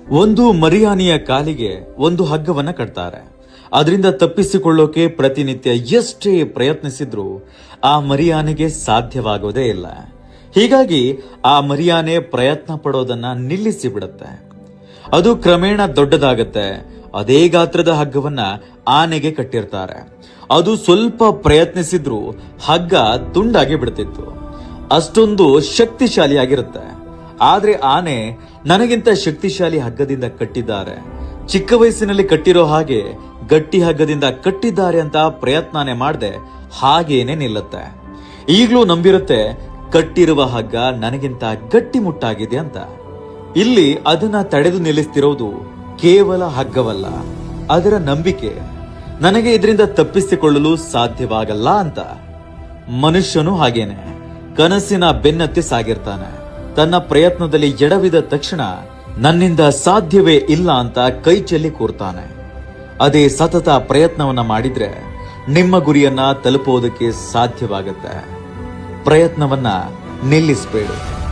ಒಂದು ಮರಿಯಾನೆಯ ಕಾಲಿಗೆ ಒಂದು ಹಗ್ಗವನ್ನ ಕಟ್ತಾರೆ. ಅದರಿಂದ ತಪ್ಪಿಸಿಕೊಳ್ಳೋಕೆ ಪ್ರತಿನಿತ್ಯ ಎಷ್ಟೇ ಪ್ರಯತ್ನಿಸಿದ್ರೂ ಆ ಮರಿಯಾನೆಗೆ ಸಾಧ್ಯವಾಗೋದೇ ಇಲ್ಲ. ಹೀಗಾಗಿ ಆ ಮರಿಯಾನೆ ಪ್ರಯತ್ನ ಪಡೋದನ್ನ ನಿಲ್ಲಿಸಿ ಬಿಡುತ್ತೆ. ಅದು ಕ್ರಮೇಣ ದೊಡ್ಡದಾಗತ್ತೆ. ಅದೇ ಗಾತ್ರದ ಹಗ್ಗವನ್ನ ಆನೆಗೆ ಕಟ್ಟಿರ್ತಾರೆ. ಅದು ಸ್ವಲ್ಪ ಪ್ರಯತ್ನಿಸಿದ್ರೂ ಹಗ್ಗ ತುಂಡಾಗಿ ಬಿಡ್ತಿತ್ತು. ಅಷ್ಟೊಂದು ಶಕ್ತಿಶಾಲಿಯಾಗಿರುತ್ತೆ. ಆದ್ರೆ ಆನೆ ನನಗಿಂತ ಶಕ್ತಿಶಾಲಿ ಹಗ್ಗದಿಂದ ಕಟ್ಟಿದ್ದಾರೆ, ಚಿಕ್ಕ ವಯಸ್ಸಿನಲ್ಲಿ ಕಟ್ಟಿರೋ ಹಾಗೆ ಗಟ್ಟಿ ಹಗ್ಗದಿಂದ ಕಟ್ಟಿದ್ದಾರೆ ಅಂತ ಪ್ರಯತ್ನನೇ ಮಾಡದೆ ಹಾಗೇನೆ ನಿಲ್ಲುತ್ತೆ. ಈಗ್ಲೂ ನಂಬಿರುತ್ತೆ ಕಟ್ಟಿರುವ ಹಗ್ಗ ನನಗಿಂತ ಗಟ್ಟಿಮುಟ್ಟಾಗಿದೆ ಅಂತ. ಇಲ್ಲಿ ಅದನ್ನ ತಡೆದು ನಿಲ್ಲಿಸ್ತಿರೋದು ಕೇವಲ ಹಗ್ಗವಲ್ಲ, ಅದರ ನಂಬಿಕೆ. ನನಗೆ ಇದರಿಂದ ತಪ್ಪಿಸಿಕೊಳ್ಳಲು ಸಾಧ್ಯವಾಗಲ್ಲ ಅಂತ. ಮನುಷ್ಯನು ಹಾಗೇನೆ ಕನಸಿನ ಬೆನ್ನತ್ತಿ ಸಾಗಿರ್ತಾನೆ. ತನ್ನ ಪ್ರಯತ್ನದಲ್ಲಿ ಎಡವಿದ ತಕ್ಷಣ ನನ್ನಿಂದ ಸಾಧ್ಯವೇ ಇಲ್ಲ ಅಂತ ಕೈ ಚೆಲ್ಲಿ ಕೂರ್ತಾನೆ. ಅದೇ ಸತತ ಪ್ರಯತ್ನವನ್ನ ಮಾಡಿದ್ರೆ ನಿಮ್ಮ ಗುರಿಯನ್ನ ತಲುಪೋದಕ್ಕೆ ಸಾಧ್ಯವಾಗುತ್ತೆ. ಪ್ರಯತ್ನವನ್ನ ನಿಲ್ಲಿಸಬೇಡಿ.